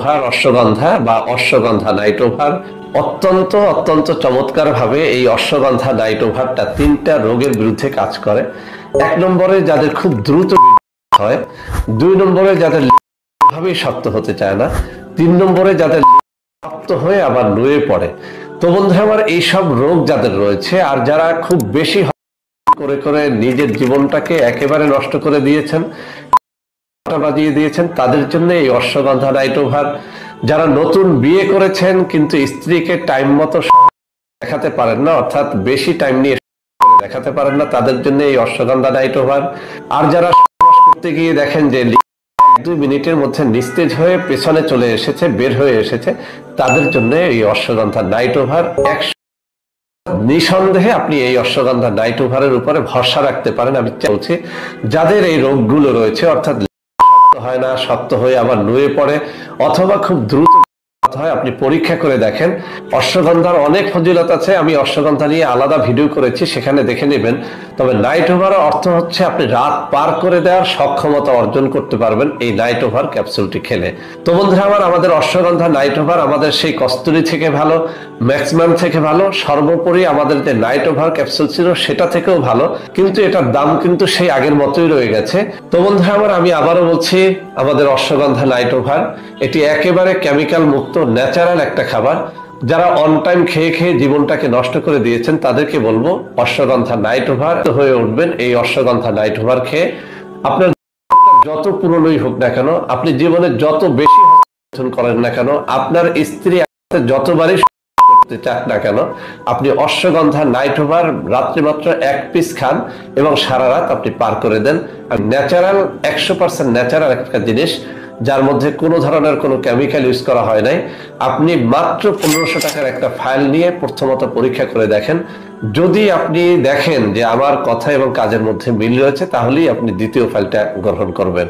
Over ashwagandha বা ashwagandha night over অত্যন্ত অত্যন্ত চমৎকার ভাবে এই অশ্বগন্ধা নাইট ওভারটা 3টা রোগের বিরুদ্ধে কাজ করে। 1 নম্বরে যাদের খুব দ্রুত হয়, 2 নম্বরে যাদের ভাবেই শক্ত হতে চায় না, 3 নম্বরে যাদের শক্ত হয়ে আবার নুয়ে পড়ে। তো বন্ধুরা আমার, এইসব রোগ যাদের রয়েছে আর যারা খুব বেশি করে করে নিজের জীবনটাকে একেবারে নষ্ট করে দিয়েছেন, বাজিয়ে দিয়েছেন, তাদের জন্য এই অশ্বগন্ধা নাইট ওভার। যারা নতুন বিয়ে করেছেন কিন্তু স্ত্রীকে টাইম মতো দেখাতে পারেন না, অর্থাৎ বেশি টাইম নিয়ে দেখাতে পারেন না, তাদের জন্য এই অশ্বগন্ধা নাইট ওভার। আর যারা করতে গিয়ে দেখেন যে 1-2 মিনিটের মধ্যে নিস্তেজ হয়ে পেছনে চলে এসেছে, বের হয়ে এসেছে, তাদের জন্য এই অশ্বগন্ধা নাইট ওভার। নিঃসন্দেহে আপনি এই অশ্বগন্ধা নাইট ওভারের উপরে ভরসা রাখতে পারেন। আমি বলছি যাদের এই রোগগুলো রয়েছে, অর্থাৎ হয় না, শক্ত হয়ে আবার নুয়ে পড়ে, অথবা খুব দ্রুত হয়, আপনি পরীক্ষা করে দেখেন। অশ্বগন্ধার অনেক ফজিলত আছে, আমি অশ্বগন্ধা নিয়ে আলাদা ভিডিও করেছি, সেখানে দেখে নেবেন। তবে নাইট ওভার অর্থ হচ্ছে আপনি রাত পার করে দেওয়ার সক্ষমতা অর্জন করতে পারবেন এই নাইট ওভার ক্যাপসুলটি খেলে। তো বন্ধুরা আমার, আমাদের অশ্বগন্ধা নাইট ওভার আমাদের সেই কস্তুরী থেকে ভালো, ম্যাক্সিমাম থেকে ভালো, সর্বোপরি আমাদের যে নাইট ওভার ক্যাপসুল ছিল সেটা থেকেও ভালো, কিন্তু এটার দাম কিন্তু সেই আগের মতোই রয়ে গেছে। তো বন্ধুরা আমার, আমি আবারও বলছি, আমাদের অশ্বগন্ধা নাইট ওভার এটি একেবারে কেমিক্যাল মুক্ত ন্যাচারাল একটা খাবার। যারা অন টাইম খেয়ে খেয়ে জীবনটাকে নষ্ট করে দিয়েছেন তাদেরকে বলবো অশ্বগন্ধা নাইট ওভার হয়ে উঠবেন এই অশ্বগন্ধা নাইট ওভার খেয়ে। আপনার যত পুরনোই হোক না কেন, আপনি জীবনে যত বেশি করেন না কেন, আপনার স্ত্রী যতবারই করতে চাক না কেন, আপনি অশ্বগন্ধা নাইট ওভার রাত্রি মাত্র 1 পিস খান এবং সারা রাত আপনি পার করে দেন। আর ন্যাচারাল, 100% ন্যাচারাল একটা জিনিস, যার মধ্যে কোনো ধরনের কোনো কেমিক্যাল ইউজ করা হয় নাই। আপনি মাত্র 1500 টাকার একটা ফাইল নিয়ে প্রথমত পরীক্ষা করে দেখেন। যদি আপনি দেখেন যে আমার কথা এবং কাজের মধ্যে মিল রয়েছে, তাহলেই আপনি দ্বিতীয় ফাইলটা গ্রহণ করবেন।